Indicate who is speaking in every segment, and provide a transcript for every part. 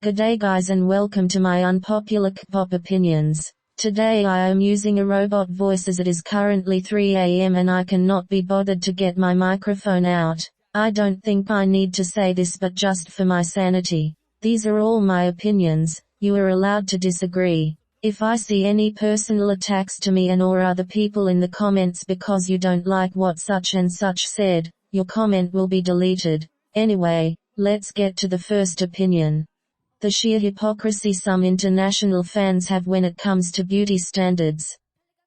Speaker 1: G'day guys and welcome to my unpopular K-pop opinions. Today I am using a robot voice as it is currently 3 AM and I cannot be bothered to get my microphone out. I don't think I need to say this, but just for my sanity. These are all my opinions, you are allowed to disagree. If I see any personal attacks to me and or other people in the comments because you don't like what such and such said, your comment will be deleted. Anyway, let's get to the first opinion. The sheer hypocrisy some international fans have when it comes to beauty standards.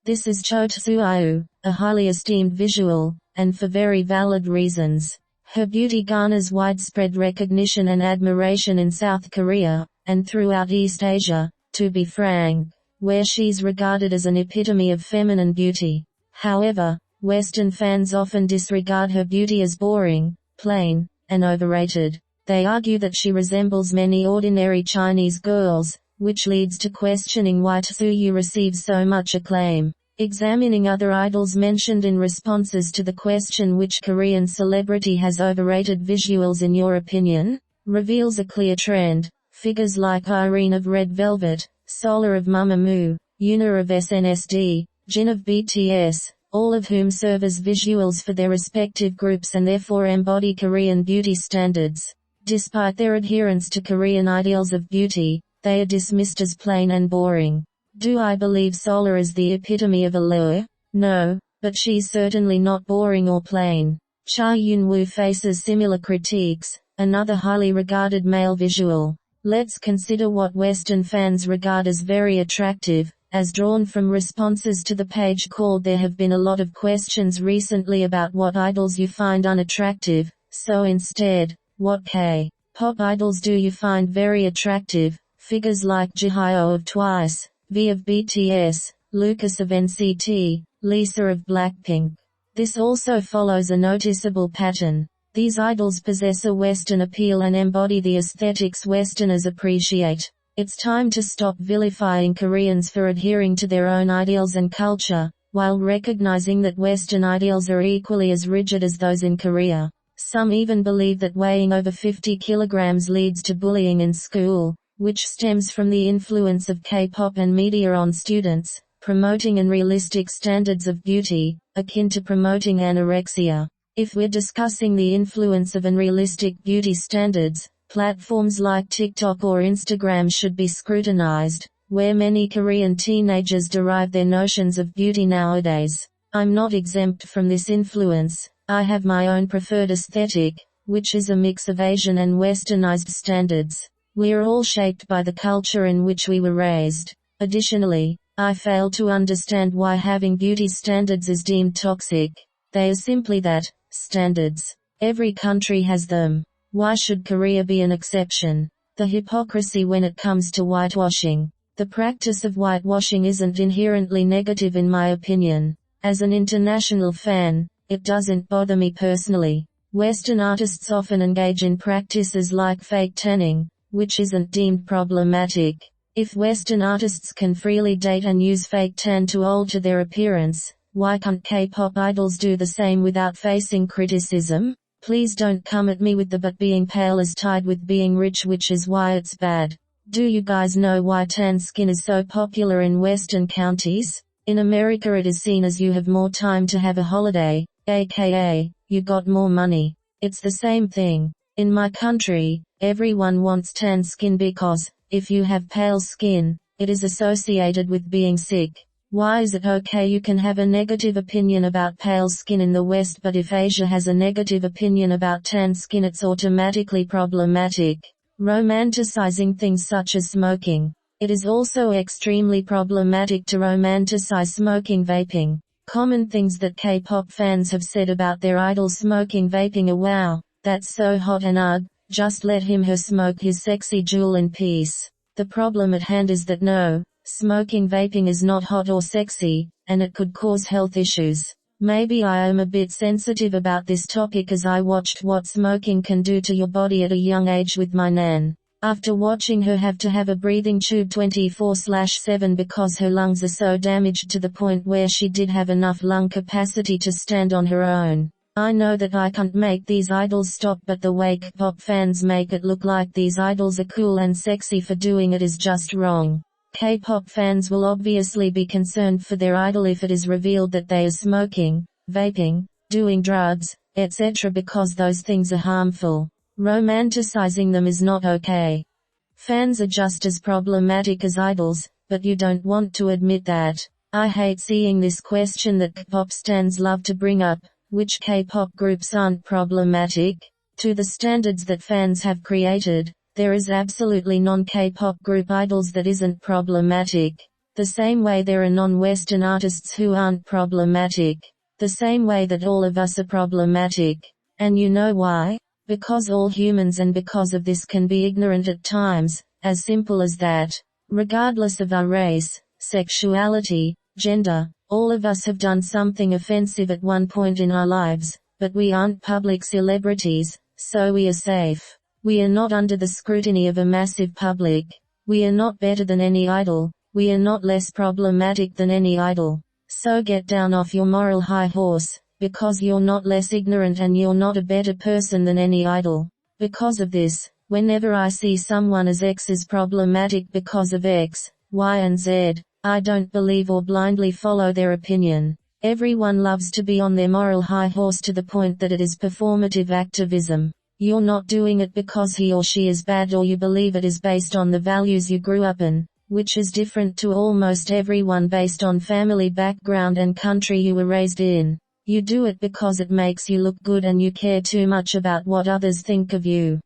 Speaker 1: This is Cho Tsuayu, a highly esteemed visual, and for very valid reasons. Her beauty garners widespread recognition and admiration in South Korea, and throughout East Asia, to be frank, where she's regarded as an epitome of feminine beauty. However, Western fans often disregard her beauty as boring, plain, and overrated. They argue that she resembles many ordinary Chinese girls, which leads to questioning why Tsuyu receives so much acclaim. Examining other idols mentioned in responses to the question which Korean celebrity has overrated visuals in your opinion, reveals a clear trend. Figures like Irene of Red Velvet, Solar of Mamamoo, Yuna of SNSD, Jin of BTS, all of whom serve as visuals for their respective groups and therefore embody Korean beauty standards. Despite their adherence to Korean ideals of beauty, they are dismissed as plain and boring. Do I believe Solar is the epitome of allure? No, but she's certainly not boring or plain. Cha Eun-woo faces similar critiques, another highly regarded male visual. Let's consider what Western fans regard as very attractive, as drawn from responses to the page called "There have been a lot of questions recently about what idols you find unattractive, so instead, what K-pop idols do you find very attractive?" Figures like Jihyo of Twice, V of BTS, Lucas of NCT, Lisa of Blackpink. This also follows a noticeable pattern. These idols possess a Western appeal and embody the aesthetics Westerners appreciate. It's time to stop vilifying Koreans for adhering to their own ideals and culture, while recognizing that Western ideals are equally as rigid as those in Korea. Some even believe that weighing over 50 kilograms leads to bullying in school, which stems from the influence of K-pop and media on students, promoting unrealistic standards of beauty, akin to promoting anorexia. If we're discussing the influence of unrealistic beauty standards, platforms like TikTok or Instagram should be scrutinized, where many Korean teenagers derive their notions of beauty nowadays. I'm not exempt from this influence. I have my own preferred aesthetic, which is a mix of Asian and Westernized standards. We are all shaped by the culture in which we were raised. Additionally, I fail to understand why having beauty standards is deemed toxic. They are simply that, standards. Every country has them. Why should Korea be an exception? The hypocrisy when it comes to whitewashing. The practice of whitewashing isn't inherently negative in my opinion. As an international fan, it doesn't bother me personally. Western artists often engage in practices like fake tanning, which isn't deemed problematic. If Western artists can freely date and use fake tan to alter their appearance, why can't K-pop idols do the same without facing criticism? Please don't come at me with the "but being pale is tied with being rich, which is why it's bad." Do you guys know why tan skin is so popular in Western countries? In America it is seen as you have more time to have a holiday, aka, you got more money. It's the same thing. In my country, everyone wants tan skin because, if you have pale skin, it is associated with being sick. Why is it okay you can have a negative opinion about pale skin in the West, but if Asia has a negative opinion about tan skin it's automatically problematic? Romanticizing things such as smoking. It is also extremely problematic to romanticize smoking vaping. Common things that K-pop fans have said about their idols smoking vaping are "Wow, that's so hot," and "Ugh, just let him/her smoke his sexy jewel in peace." The problem at hand is that no, smoking vaping is not hot or sexy, and it could cause health issues. Maybe I am a bit sensitive about this topic as I watched what smoking can do to your body at a young age with my nan. After watching her have to have a breathing tube 24/7 because her lungs are so damaged to the point where she did have enough lung capacity to stand on her own, I know that I can't make these idols stop, but the way K-pop fans make it look like these idols are cool and sexy for doing it is just wrong. K-pop fans will obviously be concerned for their idol if it is revealed that they are smoking, vaping, doing drugs, etc. because those things are harmful. Romanticizing them is not okay. Fans are just as problematic as idols, but you don't want to admit that. I hate seeing this question that K-pop stans love to bring up. Which K-pop groups aren't problematic? To the standards that fans have created, there is absolutely non-K-pop group idols that isn't problematic. The same way there are non-Western artists who aren't problematic. The same way that all of us are problematic. And you know why? Because all humans, and because of this can be ignorant at times, as simple as that. Regardless of our race, sexuality, gender, all of us have done something offensive at one point in our lives, but we aren't public celebrities, so we are safe. We are not under the scrutiny of a massive public. We are not better than any idol. We are not less problematic than any idol. So get down off your moral high horse, because you're not less ignorant and you're not a better person than any idol. Because of this, whenever I see someone as X is problematic because of X, Y and Z, I don't believe or blindly follow their opinion. Everyone loves to be on their moral high horse to the point that it is performative activism. You're not doing it because he or she is bad, or you believe it is based on the values you grew up in, which is different to almost everyone based on family background and country you were raised in. You do it because it makes you look good and you care too much about what others think of you.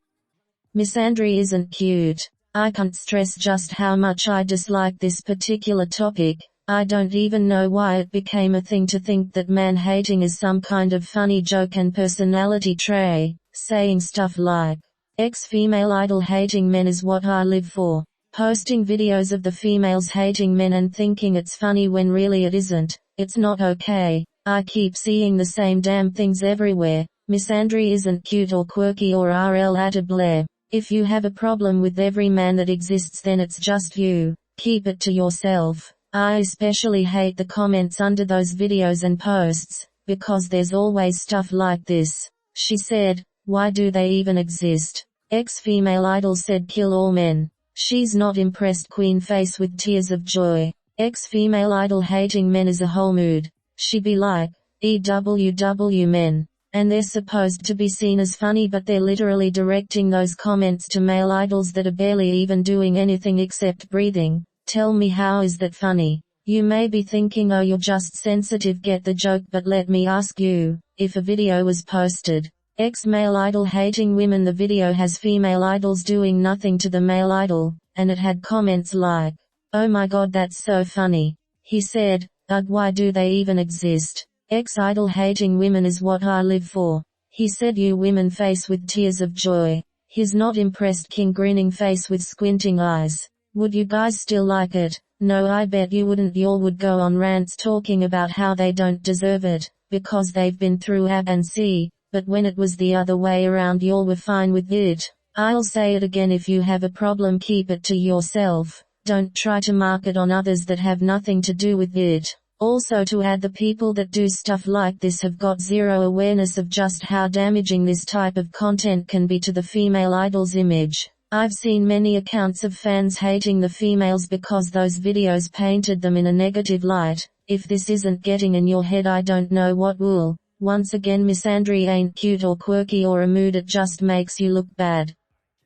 Speaker 1: Misandry isn't cute. I can't stress just how much I dislike this particular topic. I don't even know why it became a thing to think that man-hating is some kind of funny joke and personality trait, saying stuff like, ex-female idol hating men is what I live for. Posting videos of the females hating men and thinking it's funny when really it isn't. It's not okay. I keep seeing the same damn things everywhere. Misandry isn't cute or quirky or RL adable. If you have a problem with every man that exists, then it's just you. Keep it to yourself. I especially hate the comments under those videos and posts, because there's always stuff like this. She said, why do they even exist? Ex-female idol said kill all men. She's not impressed, queen face with tears of joy. Ex-female idol hating men is a whole mood. She be like, EWW men. And they're supposed to be seen as funny, but they're literally directing those comments to male idols that are barely even doing anything except breathing. Tell me, how is that funny? You may be thinking, oh, you're just sensitive, get the joke, but let me ask you, if a video was posted, ex-male idol hating women, the video has female idols doing nothing to the male idol, and it had comments like, oh my god, that's so funny. He said, ugh, why do they even exist? Ex-idol hating women is what I live for. He said, you women face with tears of joy. His not impressed king grinning face with squinting eyes. Would you guys still like it? No, I bet you wouldn't. Y'all would go on rants talking about how they don't deserve it, because they've been through A and C, but when it was the other way around, y'all were fine with it. I'll say it again, if you have a problem, keep it to yourself. Don't try to market on others that have nothing to do with it. Also, to add, the people that do stuff like this have got zero awareness of just how damaging this type of content can be to the female idol's image. I've seen many accounts of fans hating the females because those videos painted them in a negative light. If this isn't getting in your head, I don't know what will. Once again, misandry ain't cute or quirky or a mood, it just makes you look bad.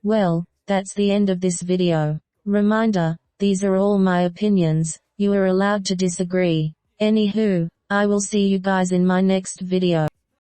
Speaker 1: Well, that's the end of this video. Reminder, these are all my opinions. You are allowed to disagree. Anywho, I will see you guys in my next video.